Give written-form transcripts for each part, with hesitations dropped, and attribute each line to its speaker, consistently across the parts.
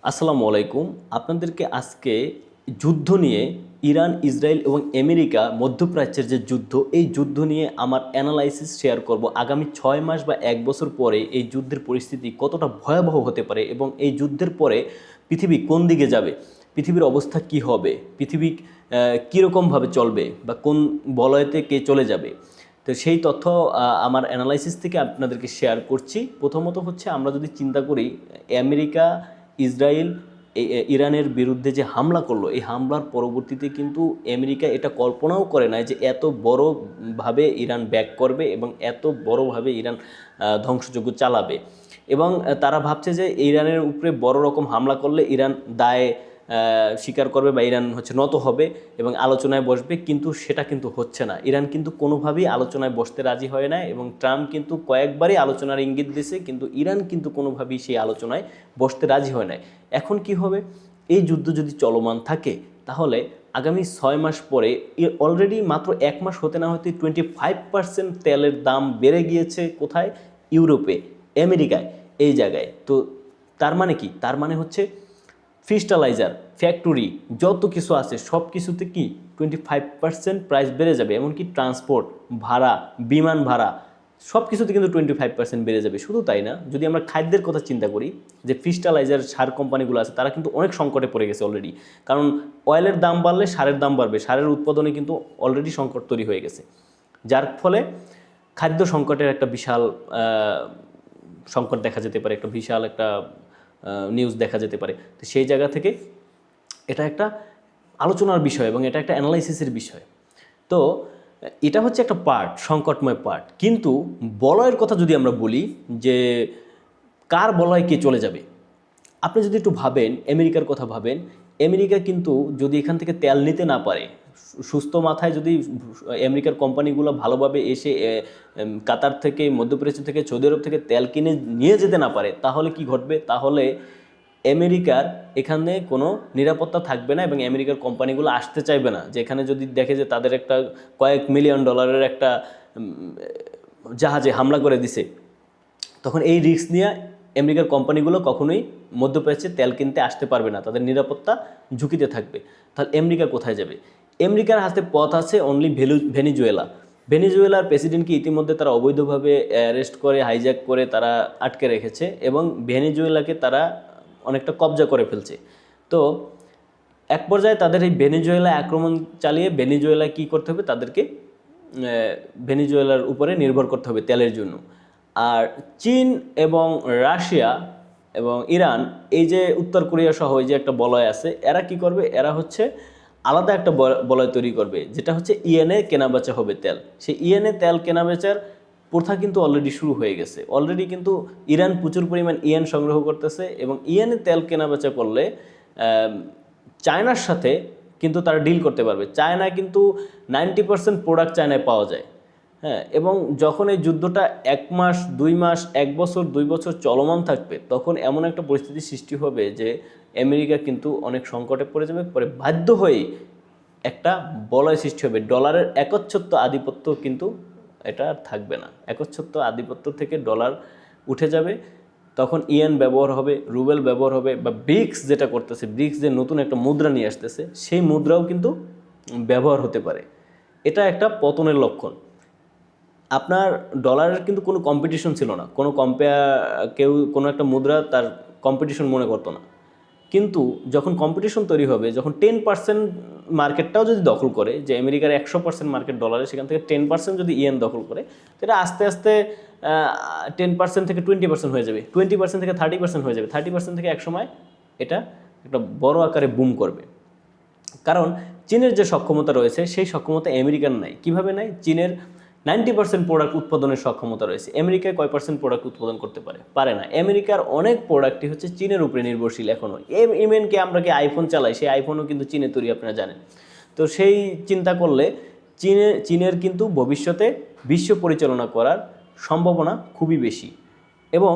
Speaker 1: আসসালামু আলাইকুম। আপনাদেরকে আজকে যুদ্ধ নিয়ে ইরান, ইসরায়েল এবং আমেরিকা মধ্যপ্রাচ্যের যে যুদ্ধ, এই যুদ্ধ নিয়ে আমার অ্যানালাইসিস শেয়ার করব। আগামী 6 মাস বা 1 বছর পরে এই যুদ্ধের পরিস্থিতি কতটা ভয়াবহ হতে পারে এবং এই যুদ্ধের পরে পৃথিবী কোন দিকে যাবে, পৃথিবীর অবস্থা কি হবে, পৃথিবী কীরকমভাবে চলবে বা কোন বলয়তে কে চলে যাবে। তো সেই তথ্য আমার অ্যানালাইসিস থেকে আপনাদেরকে শেয়ার করছি। প্রথমত হচ্ছে, আমরা যদি চিন্তা করি আমেরিকা, ইসরায়েল ইরানের বিরুদ্ধে যে হামলা করলো, এই হামলার পরবর্তীতে কিন্তু আমেরিকা এটা কল্পনাও করে নাই যে এত বড়ভাবে ইরান ব্যাক করবে এবং এত বড়ভাবে ইরান ধ্বংসযজ্ঞ চালাবে। এবং তারা ভাবছে যে ইরানের উপরে বড় রকম হামলা করলে ইরান দায় স্বীকার করবে বা ইরান নত হবে এবং আলোচনায় বসবে, কিন্তু সেটা কিন্তু হচ্ছে না। ইরান কিন্তু কোনোভাবেই আলোচনায় বসতে রাজি হয় না এবং ট্রাম্প কিন্তু কয়েকবারই আলোচনার ইঙ্গিত দিয়েছে, কিন্তু ইরান কিন্তু কোনোভাবেই সেই আলোচনায় বসতে রাজি হয় না। এখন কি হবে? এই যুদ্ধ যদি চলমান থাকে তাহলে আগামী 6 মাস পরে, অলরেডি মাত্র 1 মাস হতে না হতে 25% তেলের দাম বেড়ে গিয়েছে। কোথায়? ইউরোপে, আমেরিকায়, এই জায়গায়। তো তার মানে কি? তার মানে হচ্ছে ফিস্টালাইজার, ফ্যাক্টরি, যত কিছু আছে সব কিছুতে কি 25% প্রাইস বেড়ে যাবে। এমনকি ট্রান্সপোর্ট ভাড়া, বিমান ভাড়া, সব কিছুতে কিন্তু 25% বেড়ে যাবে। শুধু তাই না, যদি আমরা খাদ্যের কথা চিন্তা করি, যে ফিস্টালাইজার সার কোম্পানিগুলো আছে তারা কিন্তু অনেক সংকটে পড়ে গেছে অলরেডি। কারণ অয়েলের দাম বাড়লে সারের দাম বাড়বে, সারের উৎপাদনে কিন্তু অলরেডি সংকট তৈরি হয়ে গেছে, যার ফলে খাদ্য সংকটের একটা বিশাল সংকট দেখা যেতে পারে, একটা বিশাল একটা নিউজ দেখা যেতে পারে। তো সেই জায়গা থেকে এটা একটা আলোচনার বিষয় এবং এটা একটা অ্যানালাইসিসের বিষয়। তো এটা হচ্ছে একটা পার্ট, সংকটময় পার্ট। কিন্তু বলয়ের কথা যদি আমরা বলি, যে কার বলয় কে চলে যাবে, আপনি যদি একটু ভাবেন, আমেরিকার কথা ভাবেন। আমেরিকা কিন্তু যদি এখান থেকে তেল নিতে না পারে, সুস্থ মাথায় যদি আমেরিকার কোম্পানিগুলো ভালোভাবে এসে কাতার থেকে, মধ্যপ্রাচ্য থেকে, সৌদি আরব থেকে তেল কিনে নিয়ে যেতে না পারে, তাহলে কি ঘটবে? তাহলে আমেরিকার এখানে কোনো নিরাপত্তা থাকবে না এবং আমেরিকার কোম্পানিগুলো আসতে চাইবে না। যেখানে যদি দেখে যে তাদের একটা কয়েক মিলিয়ন ডলারের একটা জাহাজে হামলা করে দিছে, তখন এই রিস্ক নিয়ে আমেরিকার কোম্পানিগুলো কখনোই মধ্যপ্রাচ্যে তেল কিনতে আসতে পারবে না, তাদের নিরাপত্তা ঝুঁকিতে থাকবে। তাহলে আমেরিকা কোথায় যাবে? আমেরিকার হাতে পথ আছে অনলি ভেনিজুয়েলা। ভেনিজুয়েলার প্রেসিডেন্টকে ইতিমধ্যে তারা অবৈধভাবে অ্যারেস্ট করে, হাইজ্যাক করে তারা আটকে রেখেছে এবং ভেনিজুয়েলাকে তারা অনেকটা কবজা করে ফেলছে। তো এক পর্যায়ে তাদের এই ভেনিজুয়েলা আক্রমণ চালিয়ে ভেনিজুয়েলা কী করতে হবে? তাদেরকে ভেনিজুয়েলার উপরে নির্ভর করতে হবে তেলের জন্য। আর চীন এবং রাশিয়া এবং ইরান, এই যে উত্তর কোরিয়া সহ এই যে একটা বলয় আছে, এরা কি করবে? এরা হচ্ছে আলাদা একটা বলয় তৈরি করবে, যেটা হচ্ছে ইএনএ কেনাবেচা হবে তেল। সেই ইএনএ তেল কেনাবেচার প্রথা কিন্তু অলরেডি শুরু হয়ে গেছে। অলরেডি কিন্তু ইরান প্রচুর পরিমাণ ইএন সংগ্রহ করতেছে এবং ইএনএ তেল কেনাবেচা করলে চায়নার সাথে কিন্তু তারা ডিল করতে পারবে। চায়নায় কিন্তু 90% প্রোডাক্ট চায়নায় পাওয়া যায়। হ্যাঁ, এবং যখন এই যুদ্ধটা 1 মাস, 2 মাস, 1 বছর, 2 বছর চলমান থাকবে, তখন এমন একটা পরিস্থিতি সৃষ্টি হবে যে আমেরিকা কিন্তু অনেক সংকটে পড়ে যাবে। পরে বাধ্য হয়ে একটা বলয় সৃষ্টি হবে। ডলারের একচ্ছত্ব আধিপত্য কিন্তু এটা আর থাকবে না। একচ্ছত্ব আধিপত্য থেকে ডলার উঠে যাবে। তখন ইয়েন ব্যবহার হবে, রুবেল ব্যবহার হবে, বা ব্রিক্স যেটা করতেছে, ব্রিক্স যে নতুন একটা মুদ্রা নিয়ে আসতেছে, সেই মুদ্রাও কিন্তু ব্যবহার হতে পারে। এটা একটা পতনের লক্ষণ। আপনার ডলারের কিন্তু কোনো কম্পিটিশন ছিল না, কেউ কোনো একটা মুদ্রা তার কম্পিটিশন মনে করতো না। কিন্তু যখন কম্পিটিশন তৈরি হবে, যখন 10% মার্কেটটাও যদি দখল করে, যে আমেরিকার 100% মার্কেট ডলারে, সেখান থেকে 10% যদি ইয়েন দখল করে, তো এটা আস্তে আস্তে 10% থেকে 20% হয়ে যাবে, 20% থেকে 30% হয়ে যাবে, 30% থেকে একসময় এটা একটা বড় আকারে বুম করবে। কারণ চীনের যে সক্ষমতা রয়েছে, সেই সক্ষমতা আমেরিকার নাই। কিভাবে নাই? চীনের 90% প্রোডাক্ট উৎপাদনের সক্ষমতা রয়েছে। আমেরিকায় কয় পার্সেন্ট প্রোডাক্ট উৎপাদন করতে পারে না। আমেরিকার অনেক প্রোডাক্টই হচ্ছে চীনের উপরে নির্ভরশীল এখনও। ইভেনকে আমরা কি আইফোন চালাই, সেই আইফোনও কিন্তু চীনে তৈরি, আপনারা জানেন। তো সেই চিন্তা করলে চীনের কিন্তু ভবিষ্যতে বিশ্ব পরিচালনা করার সম্ভাবনা খুবই বেশি। এবং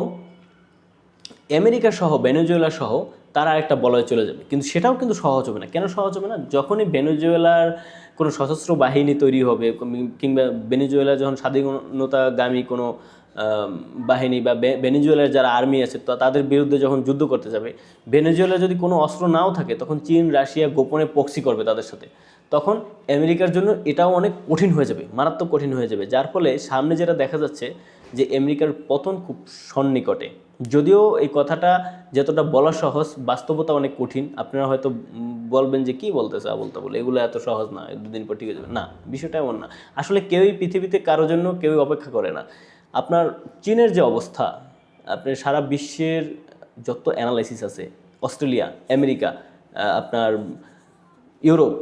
Speaker 1: আমেরিকা সহ, ভেনেজুয়েলা সহ তারা একটা বলয়ে চলে যাবে, কিন্তু সেটাও কিন্তু সহজ হবে না। কেন সহজ হবে না? যখনই ভেনেজুয়েলার কোনো সশস্ত্র বাহিনী তৈরি হবে, কিংবা ভেনেজুয়েলা যখন স্বাধীনতাগামী কোনো বাহিনী বা ভেনেজুয়েলার যারা আর্মি আছে তো তাদের বিরুদ্ধে যখন যুদ্ধ করতে যাবে, ভেনেজুয়েলা যদি কোনো অস্ত্র নাও থাকে তখন চীন রাশিয়া গোপনে প্রক্সি করবে তাদের সাথে, তখন আমেরিকার জন্য এটাও অনেক কঠিন হয়ে যাবে, মারাত্মক কঠিন হয়ে যাবে। যার ফলে সামনে যেটা দেখা যাচ্ছে যে আমেরিকার পতন খুব সন্নিকটে। যদিও এই কথাটা যতটা বলা সহজ, বাস্তবতা অনেক কঠিন। আপনারা হয়তো বলবেন যে কি বলতেছে বলতে বলে, এগুলো এত সহজ না, দুদিন পর ঠিক হয়ে যাবে। না, বিষয়টা এমন না। আসলে কেউই পৃথিবীতে কারোর জন্য কেউই অপেক্ষা করে না। আপনার চীনের যে অবস্থা, আপনার সারা বিশ্বের যত অ্যানালাইসিস আছে, অস্ট্রেলিয়া, আমেরিকা, আপনার ইউরোপ,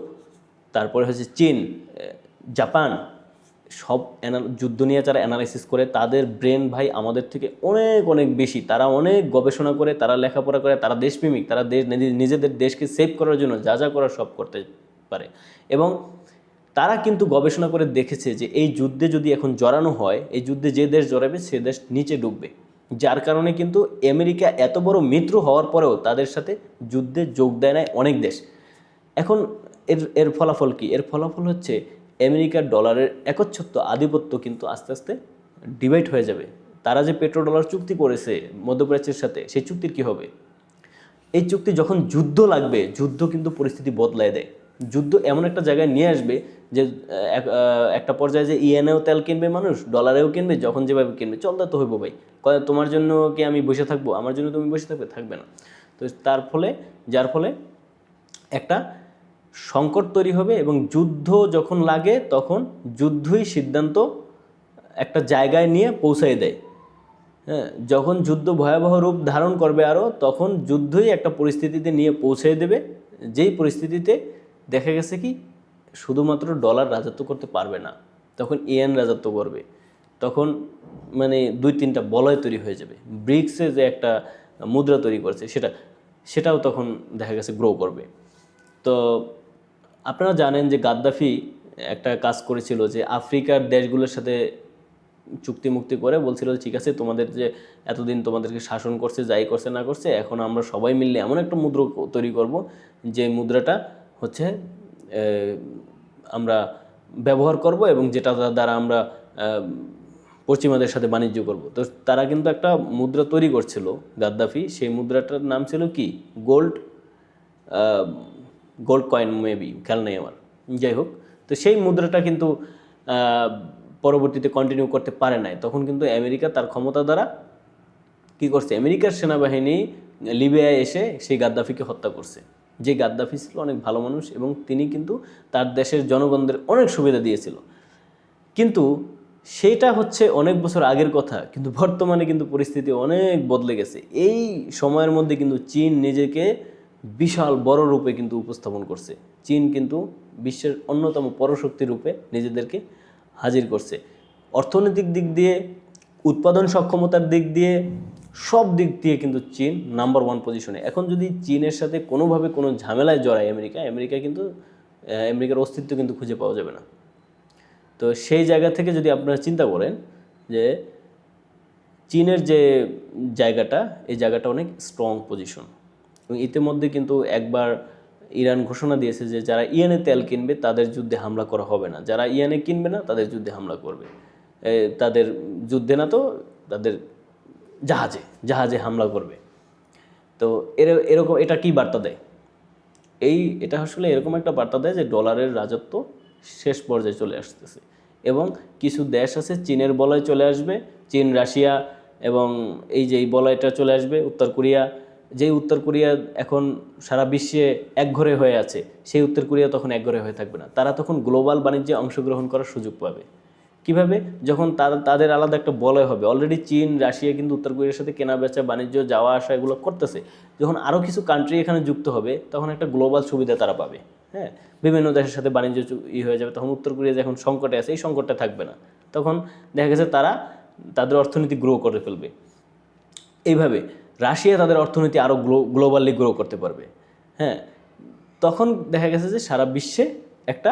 Speaker 1: তারপরে হচ্ছে চীন, জাপান, সব যুদ্ধ নিয়ে যারা অ্যানালাইসিস করে তাদের ব্রেন ভাই আমাদের থেকে অনেক অনেক বেশি। তারা অনেক গবেষণা করে, তারা লেখাপড়া করে, তারা দেশপ্রেমিক, তারা নিজেদের দেশকে সেভ করার জন্য যা যা করার সব করতে পারে। এবং তারা কিন্তু গবেষণা করে দেখেছে যে এই যুদ্ধে যদি এখন জড়ানো হয়, এই যুদ্ধে যে দেশ জড়াবে সে দেশ নিচে ডুববে। যার কারণে কিন্তু আমেরিকা এত বড় মিত্র হওয়ার পরেও তাদের সাথে যুদ্ধে যোগ দেয় না অনেক দেশ। এখন এর ফলাফল কি? এর ফলাফল হচ্ছে আমেরিকার ডলারের একচ্ছত্ব আধিপত্য কিন্তু আস্তে আস্তে ডিভাইড হয়ে যাবে। তারা যে পেট্রো ডলার চুক্তি করেছে মধ্যপ্রাচ্যের সাথে, সেই চুক্তির কি হবে? এই চুক্তি যখন যুদ্ধ লাগবে, যুদ্ধ কিন্তু পরিস্থিতি বদলায় দেয়। যুদ্ধ এমন একটা জায়গায় নিয়ে আসবে যে একটা পর্যায়ে যে ইয়েনেও তেল কিনবে মানুষ, ডলারেও কিনবে, যখন যেভাবে কিনবে চলতে তো হইব ভাই। তোমার জন্য কি আমি বসে থাকবো? আমার জন্য তুমি বসে থাকবে? থাকবে না। তো যার ফলে একটা সংকট তৈরি হবে এবং যুদ্ধ যখন লাগে তখন যুদ্ধই সিদ্ধান্ত একটা জায়গায় নিয়ে পৌঁছায় দেয়। হ্যাঁ, যখন যুদ্ধ ভয়াবহ রূপ ধারণ করবে আরও, তখন যুদ্ধই একটা পরিস্থিতিতে নিয়ে পৌঁছে দেবে, যেই পরিস্থিতিতে দেখা গেছে কি শুধুমাত্র ডলার রাজত্ব করতে পারবে না, তখন ইয়েন রাজত্ব করবে। তখন মানে 2-3টা বলয় তৈরি হয়ে যাবে। ব্রিক্সে যে একটা মুদ্রা তৈরি করছে সেটাও তখন দেখা গেছে গ্রো করবে। তো আপনারা জানেন যে গাদ্দাফি একটা কাজ করেছিল যে আফ্রিকার দেশগুলোর সাথে চুক্তি মুক্তি করে বলছিল ঠিক আছে, তোমাদের যে এতদিন তোমাদেরকে শাসন করছে, যাই করছে না করছে, এখন আমরা সবাই মিললে এমন একটা মুদ্রা তৈরি করব যে মুদ্রাটা হচ্ছে আমরা ব্যবহার করব এবং যেটা দ্বারা আমরা পশ্চিমাদের সাথে বাণিজ্য করব। তো তারা কিন্তু একটা মুদ্রা তৈরি করছিল গাদ্দাফি, সেই মুদ্রাটার নাম ছিল কি গোল্ড কয়েন, মেবি খেয়াল নেই আমার, যাই হোক। তো সেই মুদ্রাটা কিন্তু পরবর্তীতে কন্টিনিউ করতে পারে নাই। তখন কিন্তু আমেরিকা তার ক্ষমতা দ্বারা কি করছে, আমেরিকার সেনাবাহিনী লিবিয়ায় এসে সেই গাদ্দাফিকে হত্যা করছে। যে গাদ্দাফি ছিল অনেক ভালো মানুষ এবং তিনি কিন্তু তার দেশের জনগণদের অনেক সুবিধা দিয়েছিল। কিন্তু সেইটা হচ্ছে অনেক বছর আগের কথা, কিন্তু বর্তমানে কিন্তু পরিস্থিতি অনেক বদলে গেছে। এই সময়ের মধ্যে কিন্তু চীন নিজেকে বিশাল বড় রূপে কিন্তু উপস্থাপন করছে। চীন কিন্তু বিশ্বের অন্যতম পরাশক্তি রূপে নিজেদেরকে হাজির করছে। অর্থনৈতিক দিক দিয়ে, উৎপাদন সক্ষমতার দিক দিয়ে, সব দিক দিয়ে কিন্তু চীন নাম্বার 1 পজিশনে। এখন যদি চীনের সাথে কোনোভাবে কোনো ঝামেলায় জড়ায় আমেরিকা কিন্তু আমেরিকার অস্তিত্ব কিন্তু খুঁজে পাওয়া যাবে না। তো সেই জায়গা থেকে যদি আপনারা চিন্তা করেন যে চীনের যে জায়গাটা, এই জায়গাটা অনেক স্ট্রং পজিশন। এবং ইতিমধ্যে কিন্তু একবার ইরান ঘোষণা দিয়েছে যে যারা ইয়েনে তেল কিনবে তাদের যুদ্ধে হামলা করা হবে না, যারা ইয়েনে কিনবে না তাদের যুদ্ধে হামলা করবে। তাদের যুদ্ধে না তো তাদের জাহাজে হামলা করবে। তো এরকম এটা কি বার্তা দেয়? এটা আসলে এরকম একটা বার্তা দেয় যে ডলারের রাজত্ব শেষ পর্যায়ে চলে আসতেছে এবং কিছু দেশ আছে চীনের বলয় চলে আসবে। চীন, রাশিয়া এবং এই যে এই বলয়টা চলে আসবে। উত্তর কোরিয়া, যেই উত্তর কোরিয়া এখন সারা বিশ্বে একঘরে হয়ে আছে, সেই উত্তর কোরিয়া তখন একঘরে হয়ে থাকবে না। তারা তখন গ্লোবাল বাণিজ্যে অংশগ্রহণ করার সুযোগ পাবে। কিভাবে? যখন তাদের আলাদা একটা বলয় হবে। অলরেডি চীন, রাশিয়া কিন্তু উত্তর কোরিয়ার সাথে কেনা বেচা, বাণিজ্য, যাওয়া আসা এগুলো করতেছে। যখন আরও কিছু কান্ট্রি এখানে যুক্ত হবে তখন একটা গ্লোবাল সুবিধা তারা পাবে। হ্যাঁ, বিভিন্ন দেশের সাথে বাণিজ্য হয়ে যাবে। তখন উত্তর কোরিয়া যখন সংকটে আছে, এই সংকটটা থাকবে না। তখন দেখা গেছে তারা তাদের অর্থনীতি গ্রো করে ফেলবে। এইভাবে রাশিয়া তাদের অর্থনীতি আরও গ্লোবালি গ্রো করতে পারবে। হ্যাঁ, তখন দেখা গেছে যে সারা বিশ্বে একটা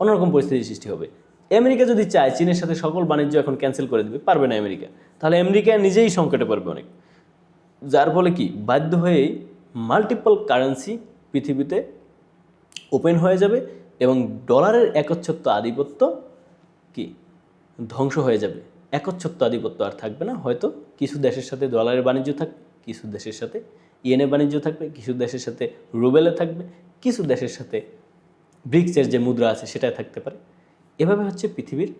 Speaker 1: অন্যরকম পরিস্থিতির সৃষ্টি হবে। আমেরিকা যদি চায় চীনের সাথে সকল বাণিজ্য এখন ক্যান্সেল করে দেবে, পারবে না আমেরিকা। তাহলে আমেরিকা নিজেই সংকটে পড়বে অনেক। যার ফলে কি বাধ্য হয়েই মাল্টিপল কারেন্সি পৃথিবীতে ওপেন হয়ে যাবে এবং ডলারের একচ্ছত্ব আধিপত্য কি ধ্বংস হয়ে যাবে। একচ্ছত্ব আধিপত্য আর থাকবে না। হয়তো কিছু দেশের সাথে ডলারের বাণিজ্য থাকবে, কিছু দেশের সাথে ইয়েনে বাণিজ্য থাকবে, কিছু দেশের সাথে রুবেলে থাকবে, কিছু দেশের সাথে ব্রিক্সের যে মুদ্রা আছে সেটাই থাকতে পারে। এভাবে হচ্ছে পৃথিবীর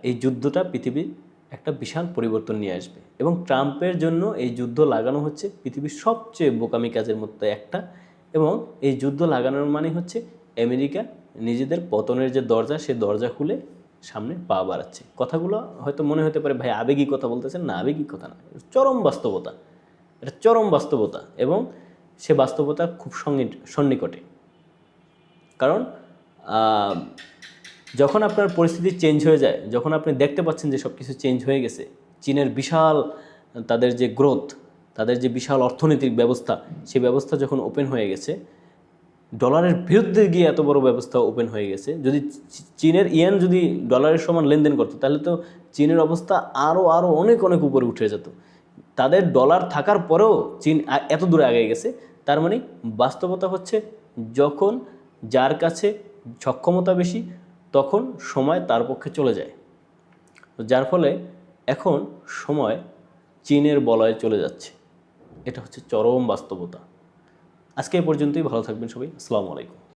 Speaker 1: এই যুদ্ধটা পৃথিবীর একটা বিশাল পরিবর্তন নিয়ে আসবে। এবং ট্রাম্পের জন্য এই যুদ্ধ লাগানো হচ্ছে পৃথিবীর সবচেয়ে বোকামি কাজের মধ্যে একটা। এবং এই যুদ্ধ লাগানোর মানে হচ্ছে আমেরিকা নিজেদের পতনের যে দরজা, সে দরজা খুলে সামনে পা বাড়াচ্ছে। কথাগুলো হয়তো মনে হতে পারে ভাই আবেগী কথা বলতেছেন, না আবেগী কথা না, চরম বাস্তবতা। এটা চরম বাস্তবতা এবং সে বাস্তবতা খুব সন্নিকটে। কারণ যখন আপনার পরিস্থিতি চেঞ্জ হয়ে যায়, যখন আপনি দেখতে পাচ্ছেন যে সব কিছু চেঞ্জ হয়ে গেছে, চীনের বিশাল তাদের যে গ্রোথ, তাদের যে বিশাল অর্থনৈতিক ব্যবস্থা, সেই ব্যবস্থা যখন ওপেন হয়ে গেছে, ডলারের বিরুদ্ধে গিয়ে এত বড় ব্যবস্থা ওপেন হয়ে গেছে, যদি চীনের ইয়েন যদি ডলারের সমান লেনদেন করতো তাহলে তো চীনের অবস্থা আরও অনেক উপরে উঠে যেত। তাদের ডলার থাকার পরেও চীন এত দূরে আগে গেছে। তার মানে বাস্তবতা হচ্ছে যখন যার কাছে সক্ষমতা বেশি তখন সময় তার পক্ষে চলে যায়। যার ফলে এখন সময় চীনের বলয়ে চলে যাচ্ছে। এটা হচ্ছে চরম বাস্তবতা। আজকে এই পর্যন্তই। ভালো থাকবেন সবাই। আসসালামু আলাইকুম।